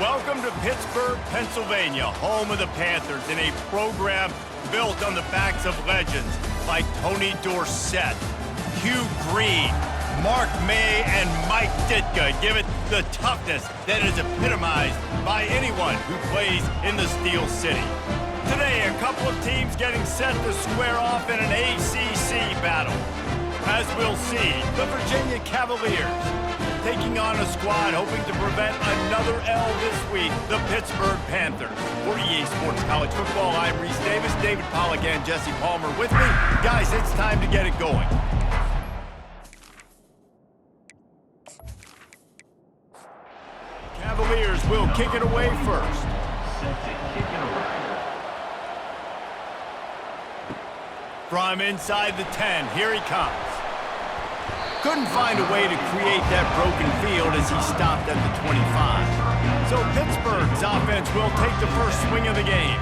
Welcome to Pittsburgh, Pennsylvania, home of the Panthers, in a program built on the backs of legends like Tony Dorsett, Hugh Green, Mark May, and Mike Ditka. Give it the toughness that is epitomized by anyone who plays in the Steel City. Today, a couple of teams getting set to square off in an ACC battle. As we'll see, the Virginia Cavaliers taking on a squad hoping to prevent another L this week, the Pittsburgh Panthers. For EA Sports College Football, I'm Reese Davis, David Pollack, and Jesse Palmer with me. Guys, it's time to get it going. Cavaliers will kick it away first. From inside the 10, here he comes. Couldn't find a way to create that broken field as he stopped at the 25. So Pittsburgh's offense will take the first swing of the game.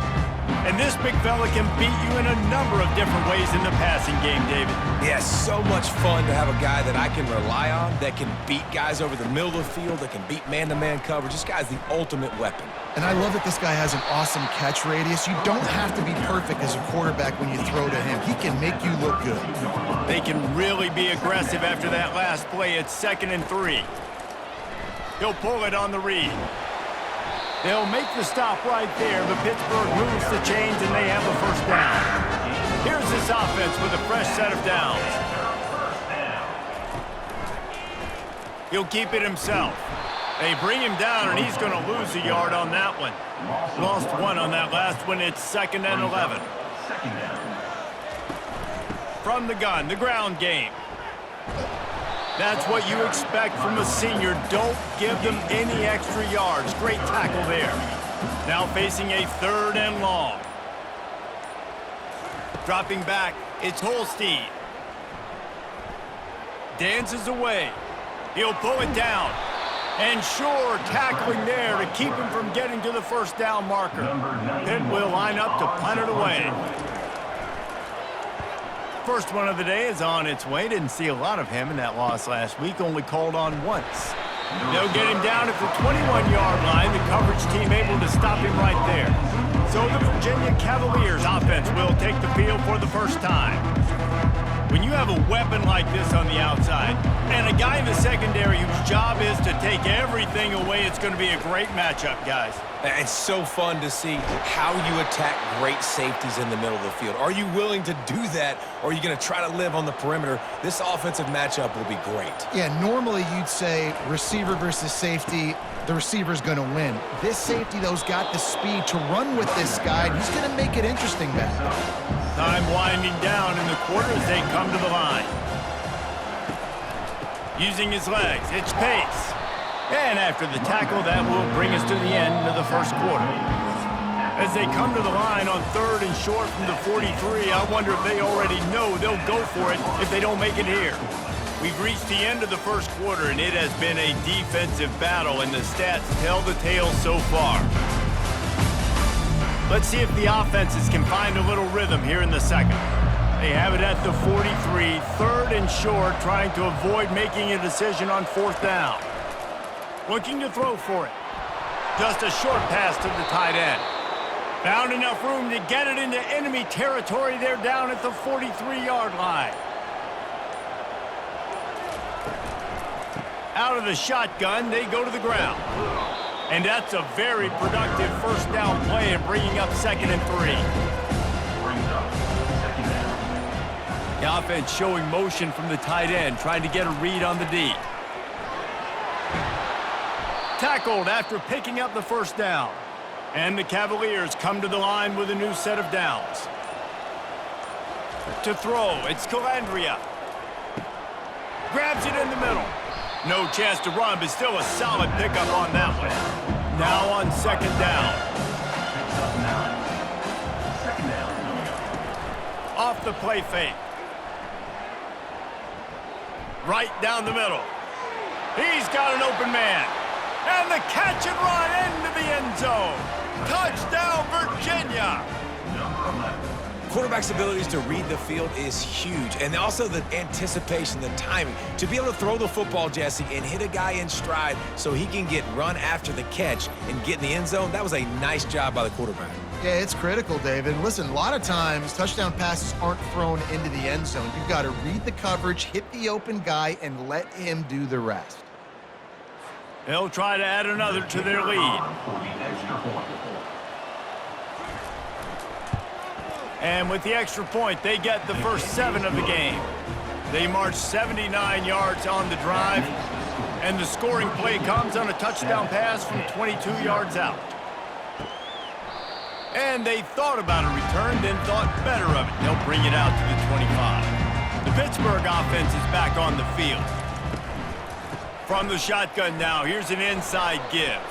And this big fella can beat you in a number of different ways in the passing game, David. Yeah, so much fun to have a guy that I can rely on, that can beat guys over the middle of the field, that can beat man-to-man coverage. This guy's the ultimate weapon. And I love that this guy has an awesome catch radius. You don't have to be perfect as a quarterback when you throw to him. He can make you look good. They can really be aggressive after that last play. It's 2nd and 3. He'll pull it on the read. They'll make the stop right there, but Pittsburgh moves the chains and they have a first down. Here's this offense with a fresh set of downs. He'll keep it himself. They bring him down, and he's going to lose a yard on that one. Lost one on that last one. It's 2nd and 11. From the gun, the ground game. That's what you expect from a senior. Don't give them any extra yards. Great tackle there. Now facing a 3rd and long. Dropping back, it's Holstein. Dances away. He'll pull it down. And sure, tackling there to keep him from getting to the first down marker. Pitt will line up to punt it away. First one of the day is on its way. Didn't see a lot of him in that loss last week. Only called on once. They'll get him down at the 21-yard line. The coverage team able to stop him right there. So the Virginia Cavaliers offense will take the field for the first time. When you have a weapon like this on the outside and a guy in the secondary whose job is to take everything away, it's going to be a great matchup, guys. It's so fun to see how you attack great safeties in the middle of the field. Are you willing to do that, or are you going to try to live on the perimeter? This offensive matchup will be great. Yeah, normally you'd say receiver versus safety, the receiver's going to win. This safety, though's got the speed to run with this guy, and he's going to make it interesting back there. Time winding down in the quarter as they come to the line. Using his legs, it's pace. And after the tackle, that will bring us to the end of the first quarter. As they come to the line on 3rd and short from the 43, I wonder if they already know they'll go for it if they don't make it here. We've reached the end of the first quarter, and it has been a defensive battle, and the stats tell the tale so far. Let's see if the offenses can find a little rhythm here in the second. They have it at the 43, 3rd and short, trying to avoid making a decision on 4th down. Looking to throw for it. Just a short pass to the tight end. Found enough room to get it into enemy territory. They're down at the 43-yard line. Out of the shotgun, they go to the ground. And that's a very productive first down play and bringing up 2nd and 3. The offense showing motion from the tight end, trying to get a read on the D. Tackled after picking up the first down. And the Cavaliers come to the line with a new set of downs. To throw, it's Calandria. Grabs it in the middle. No chance to run, but still a solid pickup on that one. Now on 2nd down. Off the play fake. Right down the middle. He's got an open man. And the catch and run into the end zone. Touchdown, Virginia. Quarterback's abilities to read the field is huge, and also the anticipation, the timing. To be able to throw the football, Jesse, and hit a guy in stride so he can get run after the catch and get in the end zone, that was a nice job by the quarterback. Yeah, it's critical, David. Listen, a lot of times touchdown passes aren't thrown into the end zone. You've got to read the coverage, hit the open guy, and let him do the rest. They'll try to add another to their lead. And with the extra point, they get the first 7 of the game. They march 79 yards on the drive, and the scoring play comes on a touchdown pass from 22 yards out. And they thought about a return, then thought better of it. They'll bring it out to the 25. The Pittsburgh offense is back on the field. From the shotgun now, here's an inside give.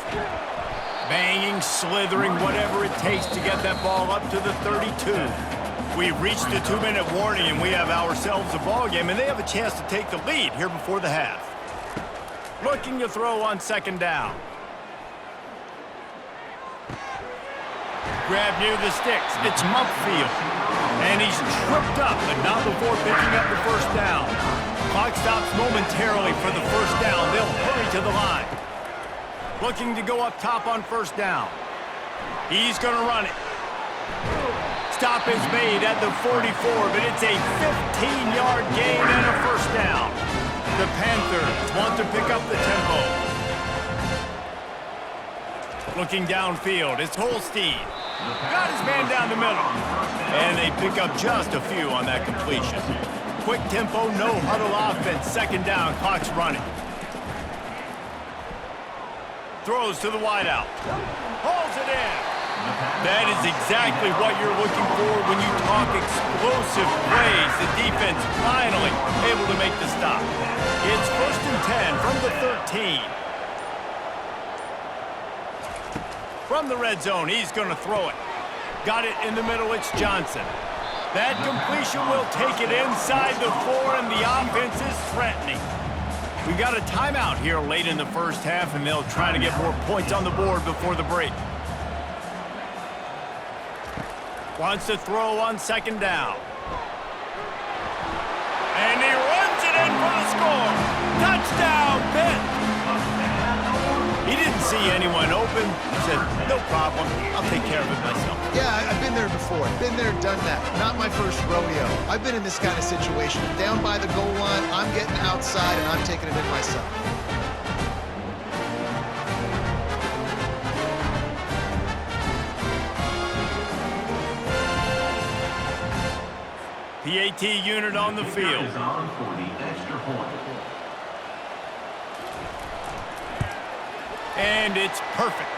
Banging, slithering, whatever it takes to get that ball up to the 32. We've reached the 2-minute warning, and we have ourselves a ball game, and they have a chance to take the lead here before the half. Looking to throw on second down. Grab near the sticks. It's Mumpfield. And he's tripped up, but not before picking up the first down. Clock stops momentarily for the first down. They'll hurry to the line. Looking to go up top on first down. He's going to run it. Stop is made at the 44, but it's a 15-yard gain and a first down. The Panthers want to pick up the tempo. Looking downfield, it's Holstein. Got his man down the middle. And they pick up just a few on that completion. Quick tempo, no huddle offense. Second down, clock's running. Throws to the wideout. Hauls it in. That is exactly what you're looking for when you talk explosive plays. The defense finally able to make the stop. It's 1st and 10 from the 13. From the red zone, he's going to throw it. Got it in the middle, it's Johnson. That completion will take it inside the 4, and the offense is threatening. We got a timeout here late in the first half, and they'll try to get more points on the board before the break. Wants to throw on second down. And he runs it in for the score. Touchdown, Pitt! He didn't see anyone open. He said, no problem. I'll take care of it myself. Yeah, I've been there before. Been there, done that. Not my first rodeo. I've been in this kind of situation. Down by the goal line, I'm getting outside, and I'm taking it in myself. PAT unit on the field. And it's perfect.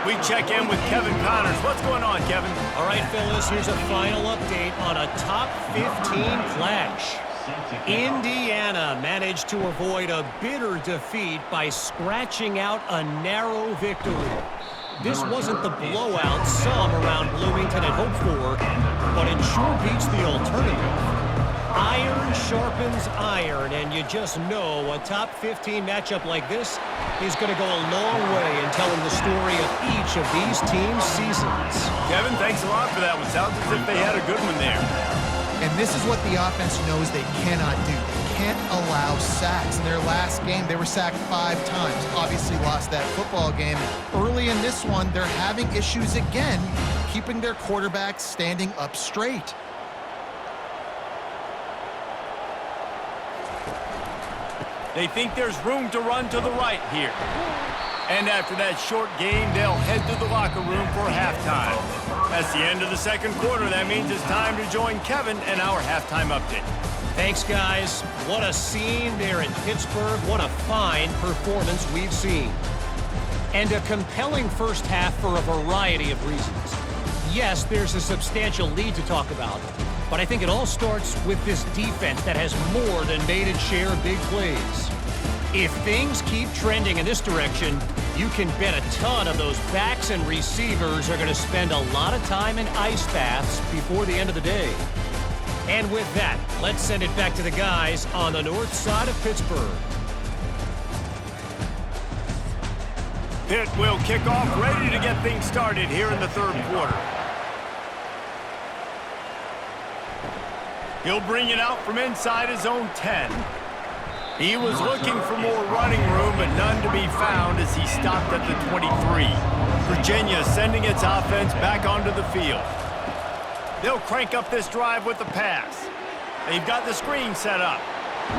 We check in with Kevin Connors. What's going on, Kevin? All right, fellas, here's a final update on a top 15 clash. Indiana managed to avoid a bitter defeat by scratching out a narrow victory. This wasn't the blowout some around Bloomington had hoped for, but it sure beats the alternative. Iron sharpens iron, and you just know a top 15 matchup like this is going to go a long way in telling the story of each of these teams' seasons. Kevin, thanks a lot for that one. Sounds as if they had a good one there. And this is what the offense knows they cannot do. They can't allow sacks. In their last game, they were sacked 5 times. Obviously lost that football game. Early in this one, they're having issues again, keeping their quarterback standing up straight. They think there's room to run to the right here. And after that short game, they'll head to the locker room for halftime. That's the end of the second quarter. That means it's time to join Kevin and our halftime update. Thanks, guys. What a scene there in Pittsburgh. What a fine performance we've seen. And a compelling first half for a variety of reasons. Yes, there's a substantial lead to talk about, but I think it all starts with this defense that has more than made its share of big plays. If things keep trending in this direction, you can bet a ton of those backs and receivers are going to spend a lot of time in ice baths before the end of the day. And with that, let's send it back to the guys on the north side of Pittsburgh. Pitt will kick off, ready to get things started here in the third quarter. He'll bring it out from inside his own 10. He was looking for more running room, but none to be found as he stopped at the 23. Virginia sending its offense back onto the field. They'll crank up this drive with the pass. They've got the screen set up.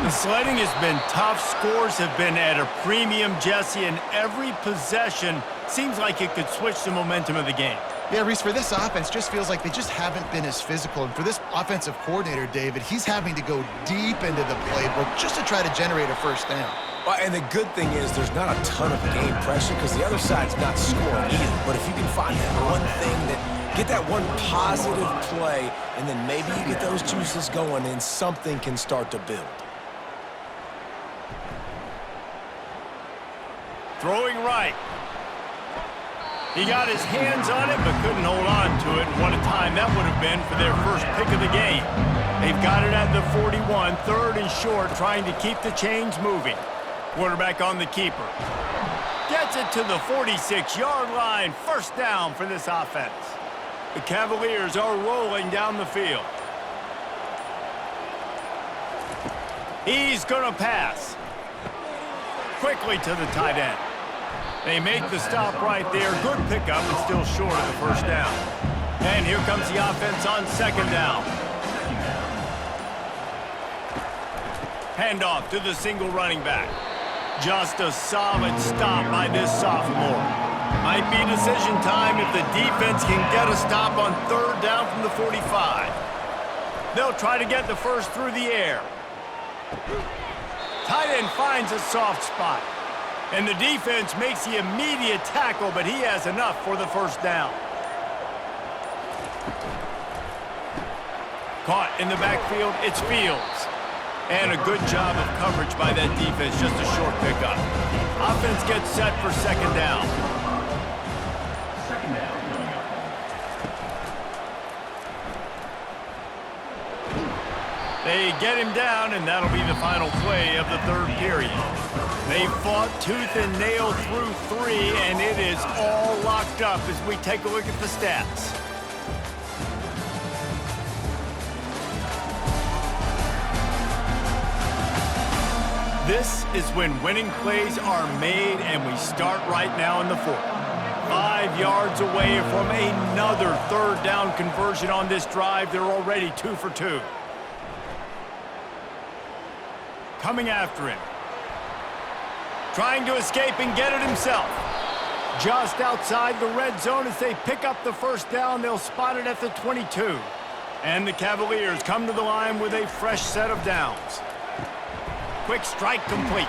The sledding has been tough. Scores have been at a premium, Jesse, and every possession seems like it could switch the momentum of the game. Yeah, Reese, for this offense, just feels like they just haven't been as physical. And for this offensive coordinator, David, he's having to go deep into the playbook just to try to generate a first down. Well, and the good thing is there's not a ton of game pressure because the other side's not scoring either. But if you can find that one thing that get that one positive play, and then maybe you get those juices going and something can start to build. Throwing right. He got his hands on it, but couldn't hold on to it. What a time that would have been for their first pick of the game. They've got it at the 41, third and short, trying to keep the chains moving. Quarterback on the keeper. Gets it to the 46-yard line. First down for this offense. The Cavaliers are rolling down the field. He's going to pass. Quickly to the tight end. They make the stop right there. Good pickup, but still short of the first down. And here comes the offense on second down. Handoff to the single running back. Just a solid stop by this sophomore. Might be decision time if the defense can get a stop on third down from the 45. They'll try to get the first through the air. Tight end finds a soft spot. And the defense makes the immediate tackle, but he has enough for the first down. Caught in the backfield, it's Fields. And a good job of coverage by that defense, just a short pickup. Offense gets set for second down. They get him down, and that'll be the final play of the third period. They fought tooth and nail through three, and it is all locked up as we take a look at the stats. This is when winning plays are made, and we start right now in the fourth. 5 yards away from another third down conversion on this drive. They're already 2 for 2. Coming after him. Trying to escape and get it himself. Just outside the red zone as they pick up the first down. They'll spot it at the 22. And the Cavaliers come to the line with a fresh set of downs. Quick strike complete.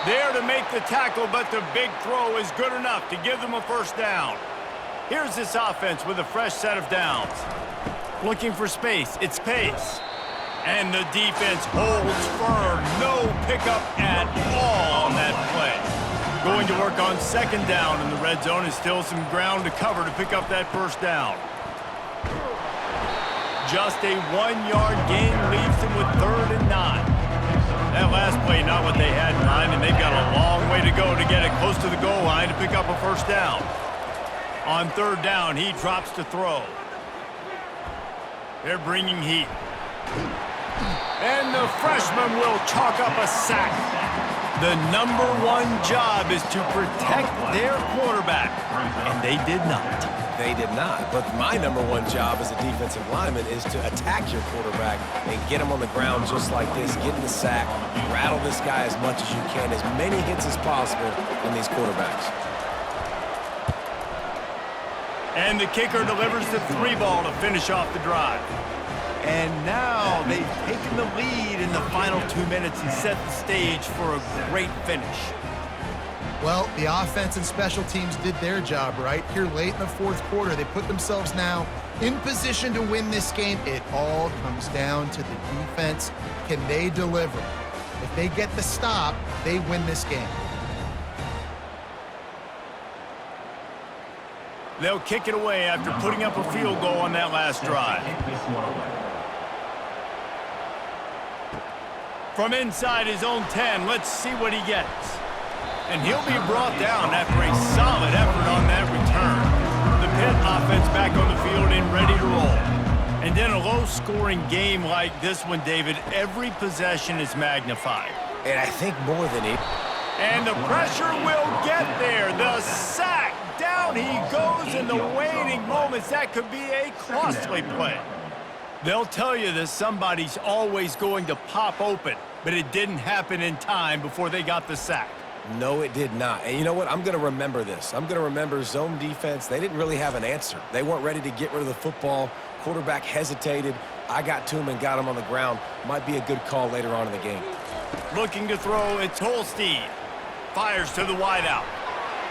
There to make the tackle, but the big throw is good enough to give them a first down. Here's this offense with a fresh set of downs. Looking for space. It's Pace. And the defense holds firm. No pickup at all on that play. Going to work on second down in the red zone. Is still some ground to cover to pick up that first down. Just a 1-yard gain leaves them with 3rd and 9. That last play, not what they had in mind, and they've got a long way to go to get it close to the goal line to pick up a first down. On third down, he drops to throw. They're bringing heat. And the freshman will chalk up a sack. The #1 job is to protect their quarterback, and they did not. They did not, but my #1 job as a defensive lineman is to attack your quarterback and get him on the ground just like this, get in the sack, rattle this guy as much as you can, as many hits as possible on these quarterbacks. And the kicker delivers the 3-ball to finish off the drive. And now they've taken the lead in the final 2 minutes and set the stage for a great finish. Well, the offense and special teams did their job right here late in the fourth quarter. They put themselves now in position to win this game. It all comes down to the defense. Can they deliver? If they get the stop, they win this game. They'll kick it away after putting up a field goal on that last drive. From inside his own 10, let's see what he gets. And he'll be brought down after a solid effort on that return. The Pitt offense back on the field and ready to roll. And in a low-scoring game like this one, David, every possession is magnified. And I think more than it. And the pressure will get there. The sack. Down he goes in the waning moments. That could be a costly play. They'll tell you that somebody's always going to pop open, but it didn't happen in time before they got the sack. No, it did not. And you know what? I'm going to remember this. I'm going to remember zone defense. They didn't really have an answer. They weren't ready to get rid of the football. Quarterback hesitated. I got to him and got him on the ground. Might be a good call later on in the game. Looking to throw, it's Holstein. Fires to the wideout.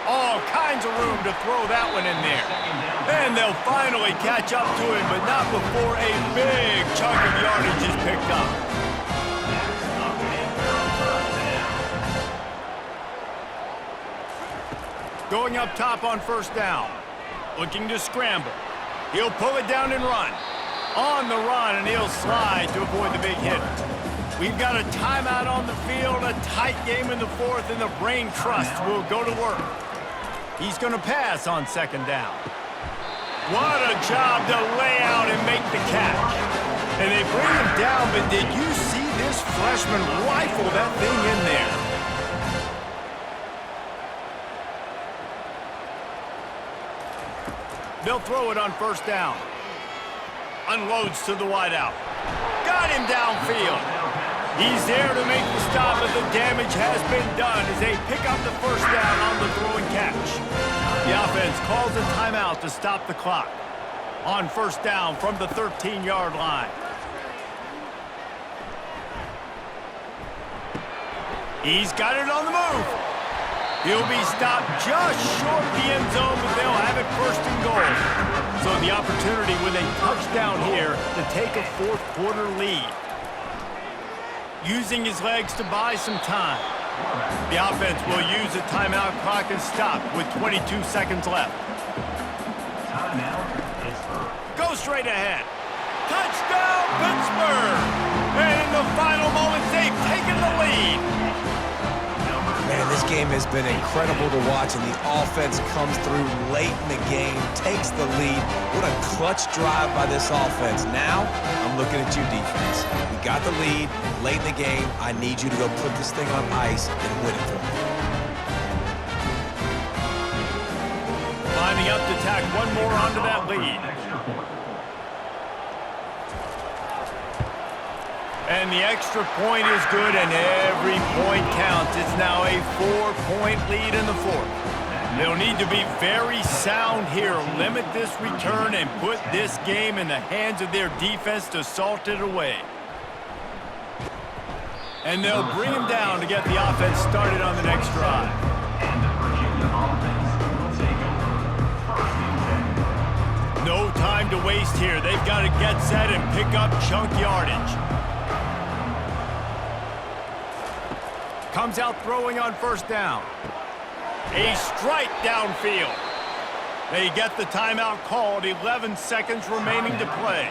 All kinds of room to throw that one in there. And they'll finally catch up to him, but not before a big chunk of yardage is picked up. Going up top on first down. Looking to scramble. He'll pull it down and run. On the run, and he'll slide to avoid the big hit. We've got a timeout on the field, a tight game in the fourth, and the brain trust will go to work. He's going to pass on second down. What a job to lay out and make the catch. And they bring him down, but did you see this freshman rifle that thing in there? They'll throw it on first down. Unloads to the wideout. Got him downfield. He's there to make the stop, but the damage has been done as they pick up the first down on the throw and catch. The offense calls a timeout to stop the clock. On first down from the 13-yard line. He's got it on the move. He'll be stopped just short of the end zone, but they'll have it first and goal. So the opportunity with a touchdown here to take a fourth-quarter lead. Using his legs to buy some time. The offense will use the timeout clock and stop with 22 seconds left. Go straight ahead. Touchdown, Pittsburgh! And in the final moments, they've taken the lead. Man, this game has been incredible to watch, and the offense comes through late in the game, takes the lead. What a clutch drive by this offense. Now, I'm looking at you, defense. We got the lead late in the game. I need you to go put this thing on ice and win it for me. Lining up to tack one more onto that lead. And the extra point is good, and every point counts. It's now a 4-point lead in the fourth. They'll need to be very sound here, limit this return, and put this game in the hands of their defense to salt it away. And they'll bring him down to get the offense started on the next drive. No time to waste here. They've got to get set and pick up chunk yardage. Comes out throwing on first down. A strike downfield. They get the timeout called. 11 seconds remaining to play.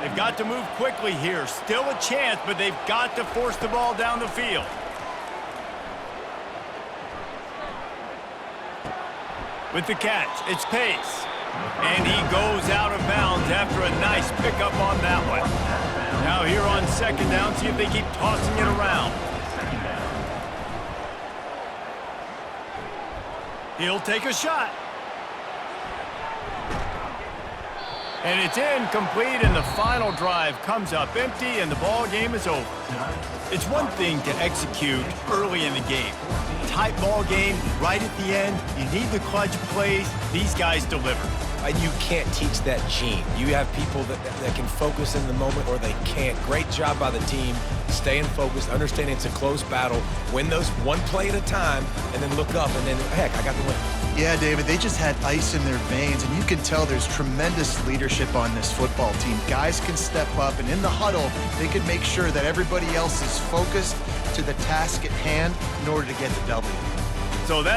They've got to move quickly here. Still a chance, but they've got to force the ball down the field. With the catch, it's Pace. And he goes out of bounds after a nice pickup on that one. Now here on second down, see if they keep tossing it around. He'll take a shot. And it's incomplete, and the final drive comes up empty, and the ball game is over. It's one thing to execute early in the game. Tight ball game, right at the end, you need the clutch plays. These guys deliver. And you can't teach that gene. You have people that can focus in the moment or they can't. Great job by the team, staying focused, understanding it's a close battle, win those one play at a time, and then look up, and then, heck, I got the win. Yeah, David, they just had ice in their veins, and you can tell there's tremendous leadership on this football team. Guys can step up, and in the huddle, they can make sure that everybody else is focused to the task at hand in order to get the W. So that